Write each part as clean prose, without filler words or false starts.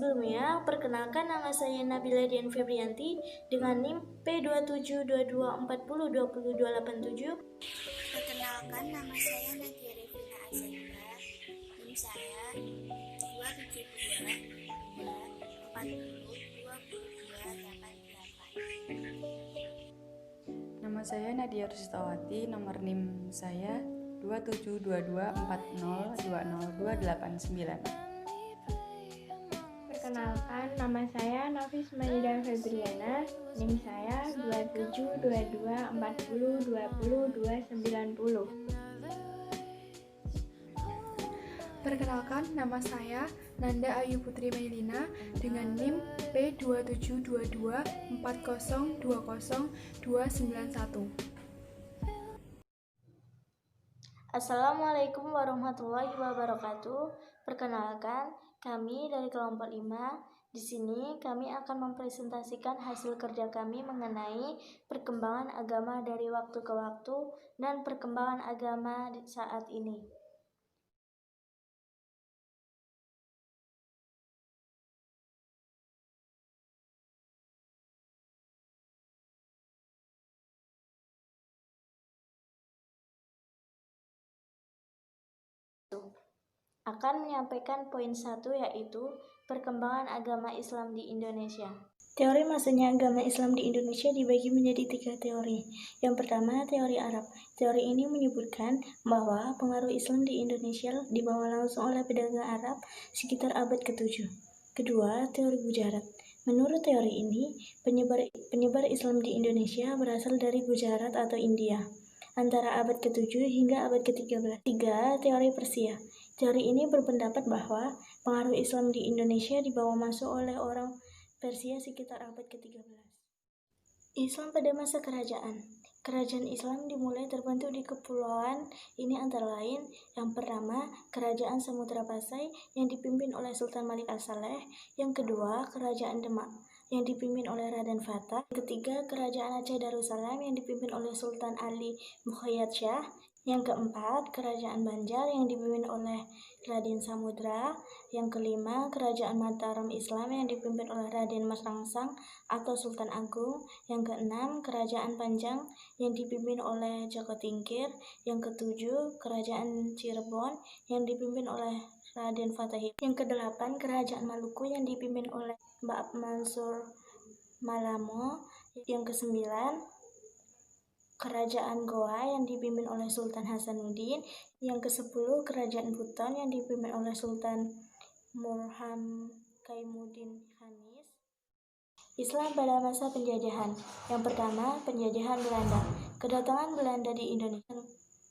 Sebelumnya, perkenalkan nama saya Nabila Dian Febrianti dengan NIM P2722402027. Perkenalkan, nama saya Nadia Revina Azalika. NIM saya 272240288. Nama saya Nadia Rustawati, nomor NIM saya 2722402029. Perkenalkan, nama saya Nafis Maida Febriana, NIM saya 272240202090. Perkenalkan, nama saya Nanda Ayu Putri Mailina dengan NIM P272240202991. Assalamualaikum warahmatullahi wabarakatuh. Perkenalkan, kami dari kelompok 5. Di sini kami akan mempresentasikan hasil kerja kami mengenai perkembangan agama dari waktu ke waktu dan perkembangan agama saat ini. Akan menyampaikan poin 1, yaitu perkembangan agama Islam di Indonesia. Teori masuknya agama Islam di Indonesia dibagi menjadi 3 teori. Yang pertama, teori Arab. Teori ini menyebutkan bahwa pengaruh Islam di Indonesia dibawa langsung oleh pedagang Arab sekitar abad ke-7. Kedua, teori Gujarat. Menurut teori ini, penyebar Islam di Indonesia berasal dari Gujarat atau India antara abad ke-7 hingga abad ke-13. 3. Teori Persia. Teori ini berpendapat bahwa pengaruh Islam di Indonesia dibawa masuk oleh orang Persia sekitar abad ke-13. Islam pada masa kerajaan. Kerajaan Islam dimulai terbentuk di kepulauan ini antara lain: yang pertama, Kerajaan Samudra Pasai yang dipimpin oleh Sultan Malik As-Saleh; yang kedua, Kerajaan Demak yang dipimpin oleh Raden Fatah; yang ketiga, Kerajaan Aceh Darussalam yang dipimpin oleh Sultan Ali Mukhayyad Shah; yang keempat, Kerajaan Banjar yang dipimpin oleh Raden Samudra; yang kelima, Kerajaan Mataram Islam yang dipimpin oleh Raden Mas Rangsang atau Sultan Agung; yang keenam, Kerajaan Panjang yang dipimpin oleh Joko Tingkir; yang ketujuh, Kerajaan Cirebon yang dipimpin oleh Raden Fatahillah; yang kedelapan, Kerajaan Maluku yang dipimpin oleh Mbak Mansur Malamo; yang kesembilan, Kerajaan Goa yang dipimpin oleh Sultan Hasanuddin; yang ke-10, Kerajaan Buton yang dipimpin oleh Sultan Murham Kaimuddin Khanis. Islam pada masa penjajahan. Yang pertama, penjajahan Belanda. Kedatangan Belanda di Indonesia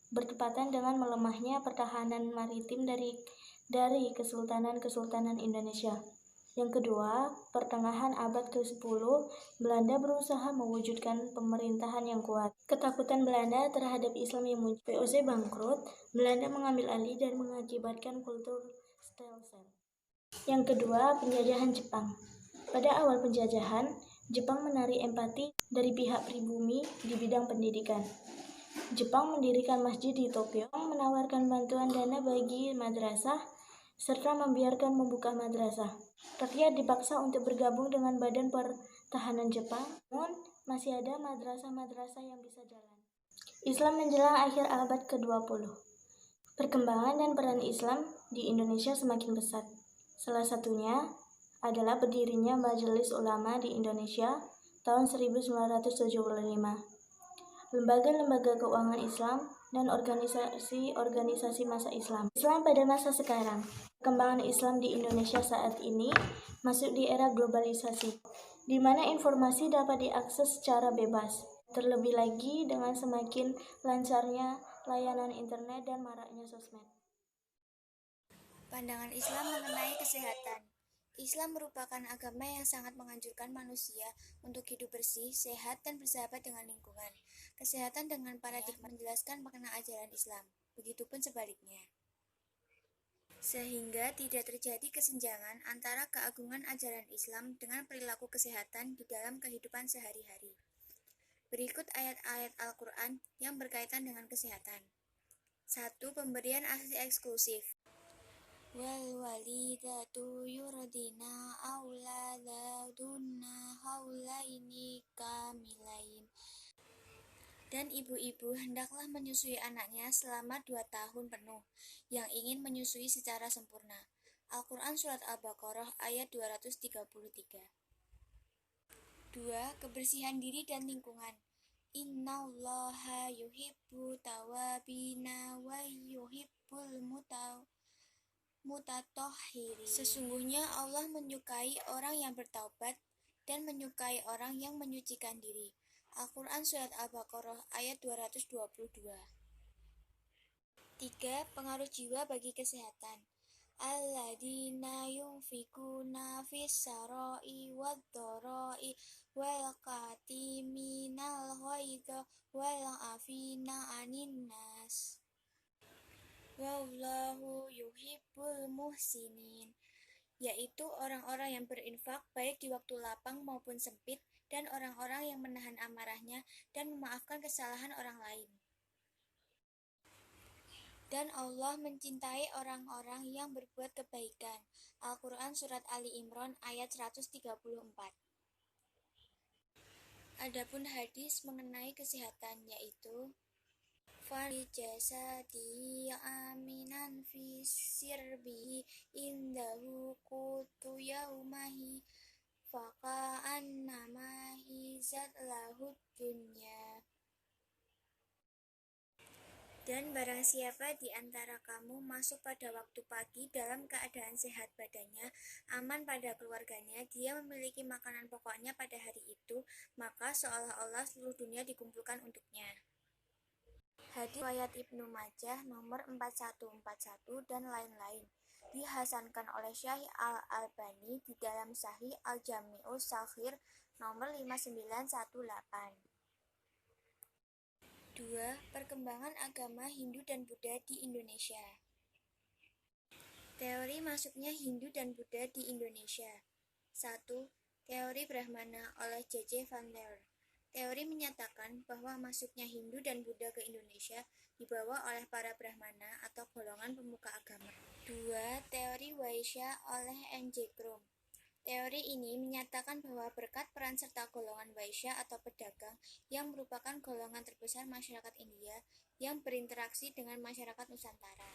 bertepatan dengan melemahnya pertahanan maritim dari Kesultanan Indonesia. Yang kedua, pertengahan abad ke-10, Belanda berusaha mewujudkan pemerintahan yang kuat. Ketakutan Belanda terhadap Islam yang muncul. VOC bangkrut, Belanda mengambil alih dan mengakibatkan kultur stelsel. Yang kedua, penjajahan Jepang. Pada awal penjajahan, Jepang menarik empati dari pihak pribumi di bidang pendidikan. Jepang mendirikan masjid di Tokyo, menawarkan bantuan dana bagi madrasah, serta membiarkan membuka madrasah. Rakyat dipaksa untuk bergabung dengan badan pertahanan Jepang, namun masih ada madrasah-madrasah yang bisa jalan. Islam menjelang akhir abad ke-20. Perkembangan dan peran Islam di Indonesia semakin pesat. Salah satunya adalah berdirinya Majelis Ulama di Indonesia tahun 1975. Lembaga-lembaga keuangan Islam dan organisasi-organisasi masa Islam. Islam pada masa sekarang. Perkembangan Islam di Indonesia saat ini masuk di era globalisasi, di mana informasi dapat diakses secara bebas. Terlebih lagi dengan semakin lancarnya layanan internet dan maraknya sosmed. Pandangan Islam mengenai kesehatan. Islam merupakan agama yang sangat menganjurkan manusia untuk hidup bersih, sehat, dan bersahabat dengan lingkungan. Kesehatan dengan paradigma menjelaskan makna ajaran Islam, begitupun sebaliknya. Sehingga tidak terjadi kesenjangan antara keagungan ajaran Islam dengan perilaku kesehatan di dalam kehidupan sehari-hari. Berikut ayat-ayat Al-Quran yang berkaitan dengan kesehatan. 1. Pemberian ASI eksklusif. wal walidatu yurdina auladahunna haulaini kamilain. Dan ibu-ibu hendaklah menyusui anaknya selama 2 tahun penuh, yang ingin menyusui secara sempurna. Al-Quran Surat Al-Baqarah ayat 233. 2. Kebersihan diri dan lingkungan. Innallaha yuhibbu tawabina wa yuhibbul mutatahhirin. Sesungguhnya Allah menyukai orang yang bertaubat dan menyukai orang yang menyucikan diri. Al-Quran Surat Al-Baqarah ayat 222. 3. Pengaruh jiwa bagi kesehatan. Alladzina yunfikuna fis-sarai wad-dharai wal katiminal ghaidha wal afina 'anin nas. Wallahu yuhibbul muhsinin. Yaitu orang-orang yang berinfak baik di waktu lapang maupun sempit, dan orang-orang yang menahan amarahnya dan memaafkan kesalahan orang lain. Dan Allah mencintai orang-orang yang berbuat kebaikan. Al-Quran Surat Ali Imran ayat 134. Adapun hadis mengenai kesehatan, yaitu Fali jasadi aminan fi sirbihi indahu kutu yaumahi faka'annamahi zat lahud dunya. Dan barang siapa di antara kamu masuk pada waktu pagi dalam keadaan sehat badannya, aman pada keluarganya, dia memiliki makanan pokoknya pada hari itu, maka seolah-olah seluruh dunia dikumpulkan untuknya. Hadis riwayat Ibnu Majah nomor 4141 dan lain-lain. Dihasankan oleh Syekh Al-Albani di dalam Sahih Al-Jami'us Shaghir nomor 5918. 2. Perkembangan agama Hindu dan Buddha di Indonesia. Teori masuknya Hindu dan Buddha di Indonesia. 1. Teori Brahmana oleh J.C. Van Leer. Teori menyatakan bahwa masuknya Hindu dan Buddha ke Indonesia dibawa oleh para Brahmana atau golongan pemuka agama. 2. Teori Vaishya oleh N.J. Krum. Teori ini menyatakan bahwa berkat peran serta golongan Vaishya atau pedagang yang merupakan golongan terbesar masyarakat India yang berinteraksi dengan masyarakat Nusantara.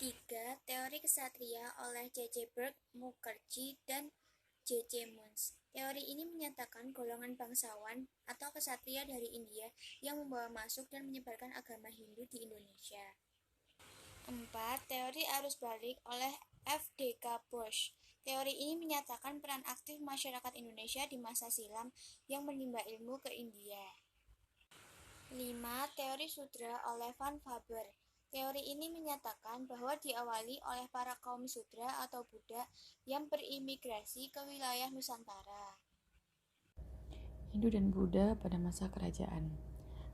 3. Teori Ksatria oleh C.C. Burke, Mukherjee, dan J.C. Munz. Teori ini menyatakan golongan bangsawan atau ksatria dari India yang membawa masuk dan menyebarkan agama Hindu di Indonesia. 4. Teori arus balik oleh F.D.K. Bosch. Teori ini menyatakan peran aktif masyarakat Indonesia di masa silam yang menimba ilmu ke India. 5. Teori Sudra oleh Van Faber. Teori ini menyatakan bahwa diawali oleh para kaum Sudra atau Buddha yang berimigrasi ke wilayah Nusantara. Hindu dan Buddha pada masa kerajaan.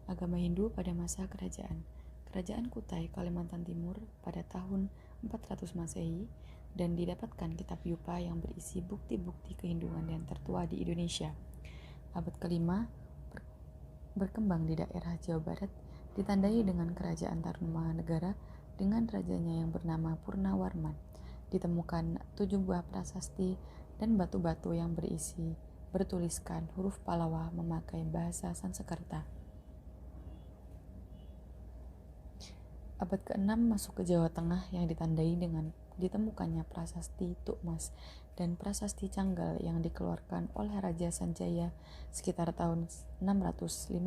Agama Hindu pada masa kerajaan. Kerajaan Kutai, Kalimantan Timur pada tahun 400 Masehi, dan didapatkan kitab Yupa yang berisi bukti-bukti kehinduan yang tertua di Indonesia. Abad kelima berkembang di daerah Jawa Barat, ditandai dengan kerajaan Tarumanegara dengan rajanya yang bernama Purnawarman. Ditemukan 7 buah prasasti dan batu-batu yang bertuliskan huruf Pallava memakai bahasa Sanskerta. Abad ke-6 masuk ke Jawa Tengah yang ditandai dengan ditemukannya prasasti Tukmas dan prasasti Canggal yang dikeluarkan oleh Raja Sanjaya sekitar tahun 654.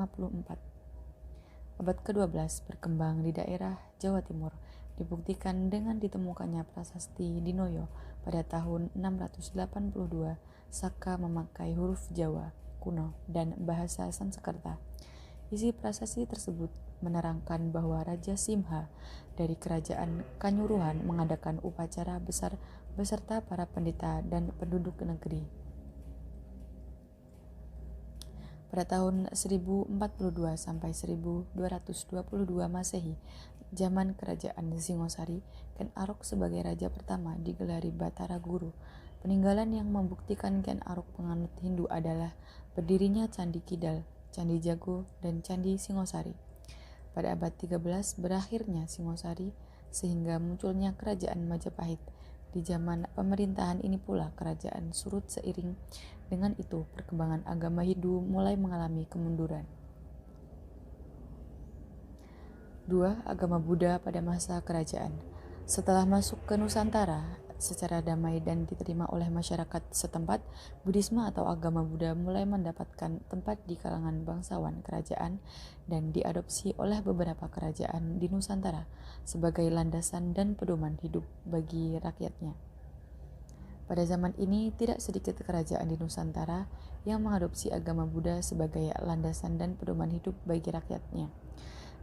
Abad ke-12 berkembang di daerah Jawa Timur, dibuktikan dengan ditemukannya prasasti Dinoyo pada tahun 682. Saka memakai huruf Jawa kuno dan bahasa Sanskerta. Isi prasasti tersebut menerangkan bahwa Raja Simha dari kerajaan Kanyuruhan mengadakan upacara besar beserta para pendeta dan penduduk negeri. Pada tahun 1042 sampai 1222 Masehi, zaman kerajaan Singosari, Ken Arok sebagai raja pertama digelari Batara Guru. Peninggalan yang membuktikan Ken Arok penganut Hindu adalah berdirinya Candi Kidal, Candi Jago, dan Candi Singosari. Pada abad 13 berakhirnya Singosari, sehingga munculnya kerajaan Majapahit. Di zaman pemerintahan ini pula kerajaan surut seiring dengan itu perkembangan agama Hindu mulai mengalami kemunduran. 2. Agama Buddha pada masa kerajaan. Setelah masuk ke Nusantara secara damai dan diterima oleh masyarakat setempat, Buddhisme atau agama Buddha mulai mendapatkan tempat di kalangan bangsawan kerajaan dan diadopsi oleh beberapa kerajaan di Nusantara sebagai landasan dan pedoman hidup bagi rakyatnya. Pada zaman ini, tidak sedikit kerajaan di Nusantara yang mengadopsi agama Buddha sebagai landasan dan pedoman hidup bagi rakyatnya.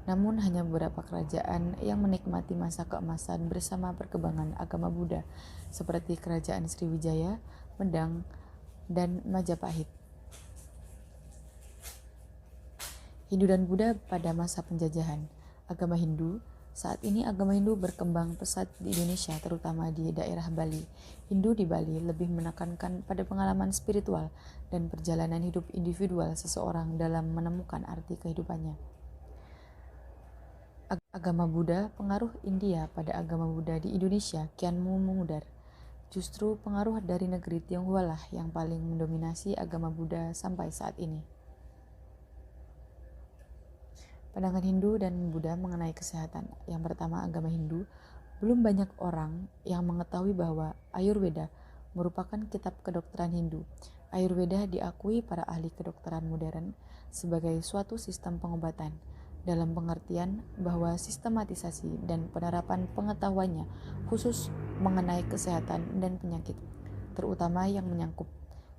Namun hanya beberapa kerajaan yang menikmati masa keemasan bersama perkembangan agama Buddha, seperti Kerajaan Sriwijaya, Medang, dan Majapahit. Hindu dan Buddha pada masa penjajahan. Agama Hindu. Saat ini agama Hindu berkembang pesat di Indonesia, terutama di daerah Bali. Hindu di Bali lebih menekankan pada pengalaman spiritual dan perjalanan hidup individual seseorang dalam menemukan arti kehidupannya. Agama Buddha, pengaruh India pada agama Buddha di Indonesia kian memudar. Justru pengaruh dari negeri Tionghoa lah yang paling mendominasi agama Buddha sampai saat ini. Pandangan Hindu dan Buddha mengenai kesehatan. Yang pertama, agama Hindu. Belum banyak orang yang mengetahui bahwa Ayurveda merupakan kitab kedokteran Hindu. Ayurveda diakui para ahli kedokteran modern sebagai suatu sistem pengobatan, dalam pengertian bahwa sistematisasi dan penerapan pengetahuannya khusus mengenai kesehatan dan penyakit, terutama yang menyangkut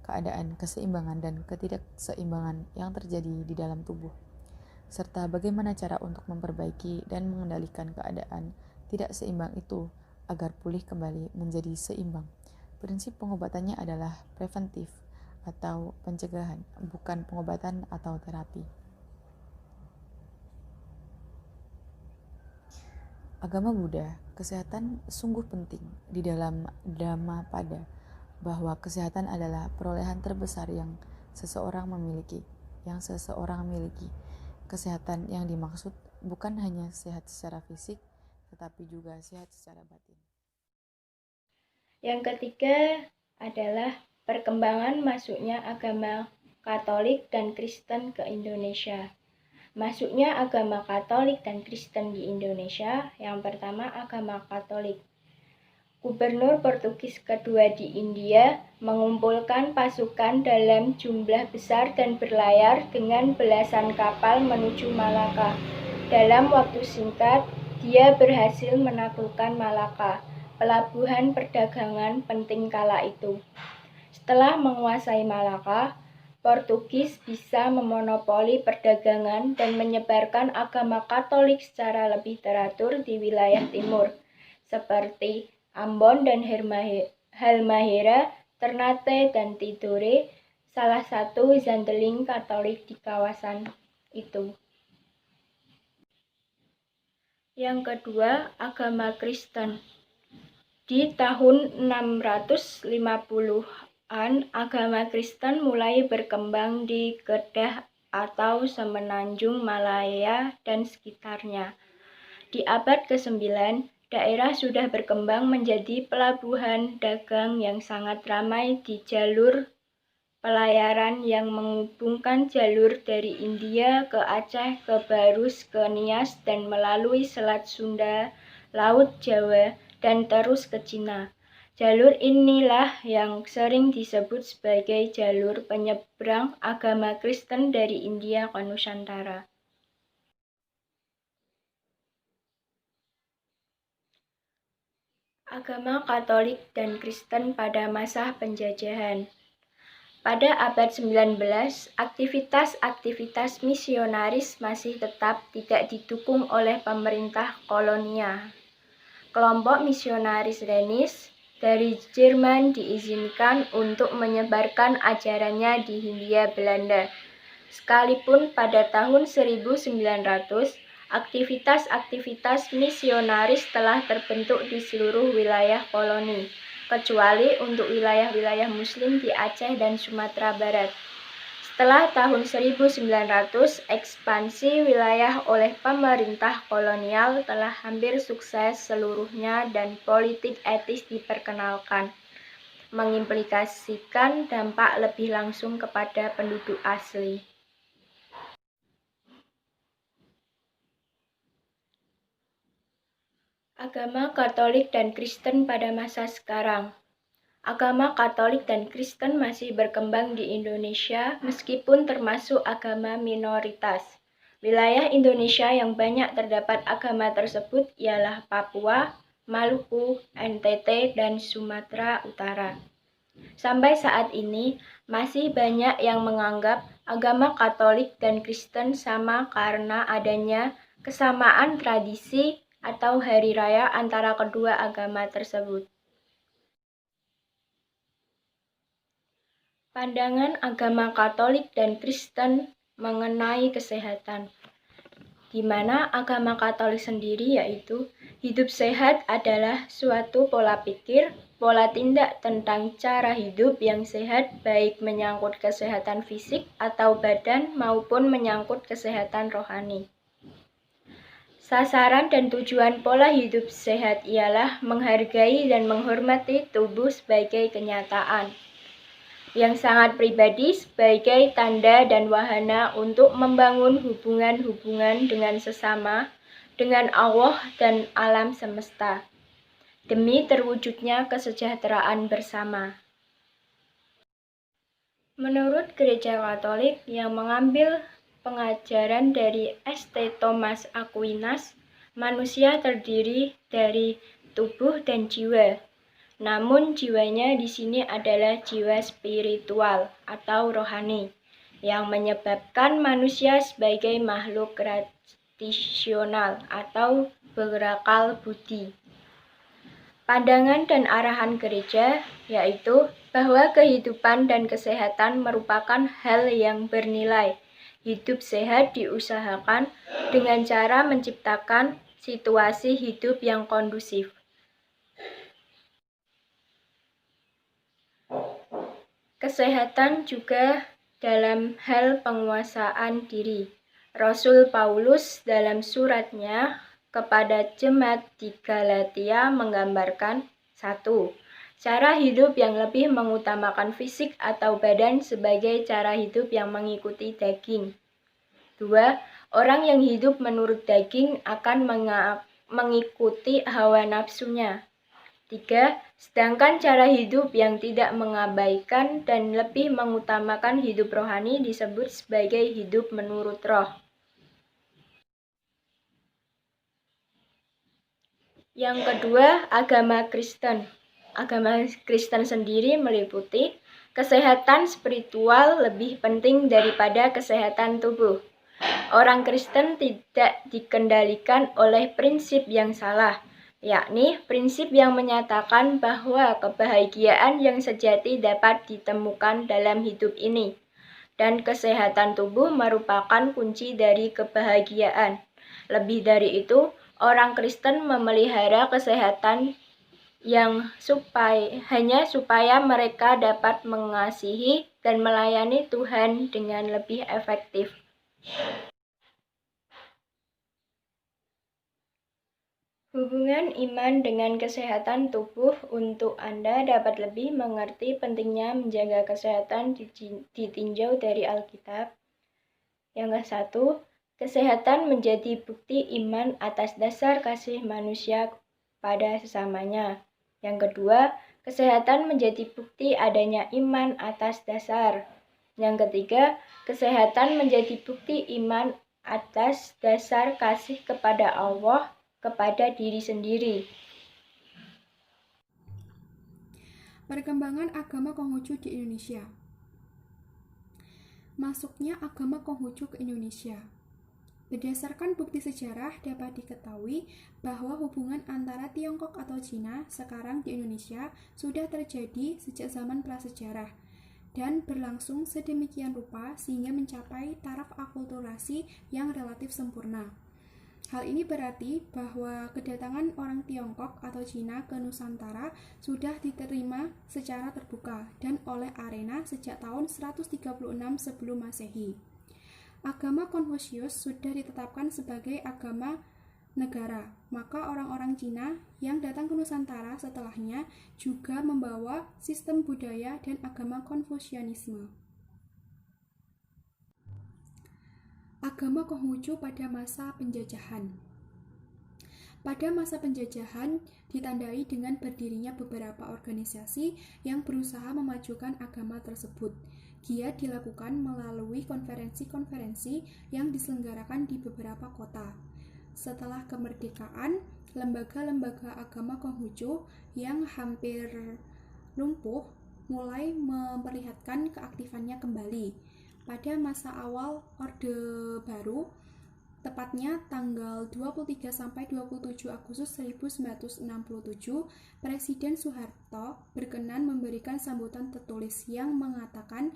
keadaan keseimbangan dan ketidakseimbangan yang terjadi di dalam tubuh, serta bagaimana cara untuk memperbaiki dan mengendalikan keadaan tidak seimbang itu agar pulih kembali menjadi seimbang. Prinsip pengobatannya adalah preventif atau pencegahan, bukan pengobatan atau terapi. Agama Buddha, kesehatan sungguh penting di dalam Dhammapada, bahwa kesehatan adalah perolehan terbesar yang seseorang miliki. Kesehatan yang dimaksud bukan hanya sehat secara fisik, tetapi juga sehat secara batin. Yang ketiga adalah perkembangan masuknya agama Katolik dan Kristen ke Indonesia. Masuknya agama Katolik dan Kristen di Indonesia. Yang pertama, agama Katolik. Gubernur Portugis kedua di India mengumpulkan pasukan dalam jumlah besar dan berlayar dengan belasan kapal menuju Malaka. Dalam waktu singkat, dia berhasil menaklukkan Malaka, pelabuhan perdagangan penting kala itu. Setelah menguasai Malaka, Portugis bisa memonopoli perdagangan dan menyebarkan agama Katolik secara lebih teratur di wilayah timur, seperti Ambon dan Halmahera, Ternate, dan Tidore, salah satu Zandeling Katolik di kawasan itu. Yang kedua, agama Kristen. Di tahun 650-an, agama Kristen mulai berkembang di Kedah atau Semenanjung Malaya dan sekitarnya. Di abad ke-9, daerah sudah berkembang menjadi pelabuhan dagang yang sangat ramai di jalur pelayaran yang menghubungkan jalur dari India ke Aceh, ke Barus, ke Nias, dan melalui Selat Sunda, Laut Jawa, dan terus ke Cina. Jalur inilah yang sering disebut sebagai jalur penyeberang agama Kristen dari India ke Nusantara. Agama Katolik dan Kristen pada masa penjajahan. Pada abad 19, aktivitas-aktivitas misionaris masih tetap tidak didukung oleh pemerintah kolonial. Kelompok misionaris Rhenis dari Jerman diizinkan untuk menyebarkan ajarannya di Hindia Belanda. Sekalipun pada tahun 1900, aktivitas-aktivitas misionaris telah terbentuk di seluruh wilayah koloni, kecuali untuk wilayah-wilayah Muslim di Aceh dan Sumatera Barat. Setelah tahun 1900, ekspansi wilayah oleh pemerintah kolonial telah hampir sukses seluruhnya dan politik etis diperkenalkan, mengimplikasikan dampak lebih langsung kepada penduduk asli. Agama Katolik dan Kristen pada masa sekarang. Agama Katolik dan Kristen masih berkembang di Indonesia meskipun termasuk agama minoritas. Wilayah Indonesia yang banyak terdapat agama tersebut ialah Papua, Maluku, NTT, dan Sumatera Utara. Sampai saat ini, masih banyak yang menganggap agama Katolik dan Kristen sama karena adanya kesamaan tradisi atau hari raya antara kedua agama tersebut. Pandangan agama Katolik dan Kristen mengenai kesehatan, di mana agama Katolik sendiri yaitu hidup sehat adalah suatu pola pikir, pola tindak tentang cara hidup yang sehat baik menyangkut kesehatan fisik atau badan maupun menyangkut kesehatan rohani. Sasaran dan tujuan pola hidup sehat ialah menghargai dan menghormati tubuh sebagai kenyataan yang sangat pribadi sebagai tanda dan wahana untuk membangun hubungan-hubungan dengan sesama, dengan Allah dan alam semesta, demi terwujudnya kesejahteraan bersama. Menurut Gereja Katolik yang mengambil pengajaran dari St. Thomas Aquinas, manusia terdiri dari tubuh dan jiwa. Namun jiwanya di sini adalah jiwa spiritual atau rohani yang menyebabkan manusia sebagai makhluk rasional atau berakal budi. Pandangan dan arahan gereja yaitu bahwa kehidupan dan kesehatan merupakan hal yang bernilai. Hidup sehat diusahakan dengan cara menciptakan situasi hidup yang kondusif. Kesehatan juga dalam hal penguasaan diri. Rasul Paulus dalam suratnya kepada jemaat di Galatia menggambarkan 1. Cara hidup yang lebih mengutamakan fisik atau badan sebagai cara hidup yang mengikuti daging. 2. Orang yang hidup menurut daging akan mengikuti hawa nafsunya. 3. Sedangkan cara hidup yang tidak mengabaikan dan lebih mengutamakan hidup rohani disebut sebagai hidup menurut roh. Yang kedua, agama Kristen. Agama Kristen sendiri meliputi kesehatan spiritual lebih penting daripada kesehatan tubuh. Orang Kristen tidak dikendalikan oleh prinsip yang salah, yakni prinsip yang menyatakan bahwa kebahagiaan yang sejati dapat ditemukan dalam hidup ini, dan kesehatan tubuh merupakan kunci dari kebahagiaan. Lebih dari itu, orang Kristen memelihara kesehatan yang hanya supaya mereka dapat mengasihi dan melayani Tuhan dengan lebih efektif. Hubungan iman dengan kesehatan tubuh untuk Anda dapat lebih mengerti pentingnya menjaga kesehatan ditinjau dari Alkitab. Yang ke-1, kesehatan menjadi bukti iman atas dasar kasih manusia pada sesamanya. Yang kedua, kesehatan menjadi bukti adanya iman atas dasar. Yang ketiga, kesehatan menjadi bukti iman atas dasar kasih kepada Allah, kepada diri sendiri. Perkembangan agama Konghucu di Indonesia. Masuknya agama Konghucu ke Indonesia. Berdasarkan bukti sejarah dapat diketahui bahwa hubungan antara Tiongkok atau Cina sekarang di Indonesia sudah terjadi sejak zaman prasejarah dan berlangsung sedemikian rupa sehingga mencapai taraf akulturasi yang relatif sempurna. Hal ini berarti bahwa kedatangan orang Tiongkok atau Cina ke Nusantara sudah diterima secara terbuka dan oleh Arena sejak tahun 136 sebelum Masehi. Agama Konfusius sudah ditetapkan sebagai agama negara, maka orang-orang Cina yang datang ke Nusantara setelahnya juga membawa sistem budaya dan agama Konfusianisme. Agama Konghucu pada masa penjajahan. Pada masa penjajahan ditandai dengan berdirinya beberapa organisasi yang berusaha memajukan agama tersebut. Giat dilakukan melalui konferensi-konferensi yang diselenggarakan di beberapa kota. Setelah kemerdekaan, lembaga-lembaga agama Konghucu yang hampir lumpuh mulai memperlihatkan keaktifannya kembali. Pada masa awal Orde Baru, tepatnya tanggal 23-27 Agustus 1967, Presiden Soeharto berkenan memberikan sambutan tertulis yang mengatakan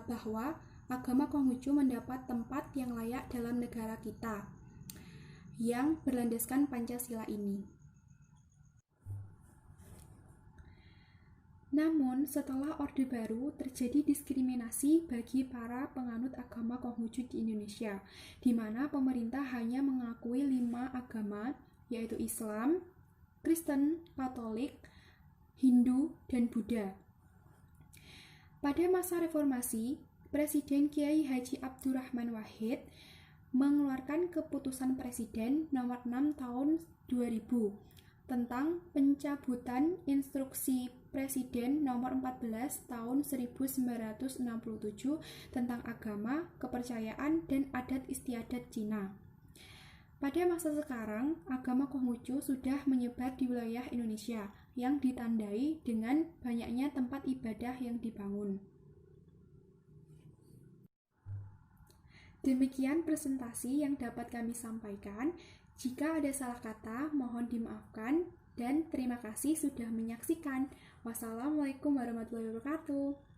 bahwa agama Konghucu mendapat tempat yang layak dalam negara kita yang berlandaskan Pancasila ini. Namun, setelah Orde Baru, terjadi diskriminasi bagi para penganut agama Konghucu di Indonesia, di mana pemerintah hanya mengakui 5 agama, yaitu Islam, Kristen, Katolik, Hindu, dan Buddha. Pada masa reformasi, Presiden Kiai Haji Abdurrahman Wahid mengeluarkan keputusan Presiden nomor 6 tahun 2000 tentang pencabutan instruksi Presiden nomor 14 tahun 1967 tentang agama, kepercayaan, dan adat istiadat Cina. Pada masa sekarang, agama Konghucu sudah menyebar di wilayah Indonesia yang ditandai dengan banyaknya tempat ibadah yang dibangun. Demikian presentasi yang dapat kami sampaikan. Jika ada salah kata, mohon dimaafkan dan terima kasih sudah menyaksikan. Wassalamualaikum warahmatullahi wabarakatuh.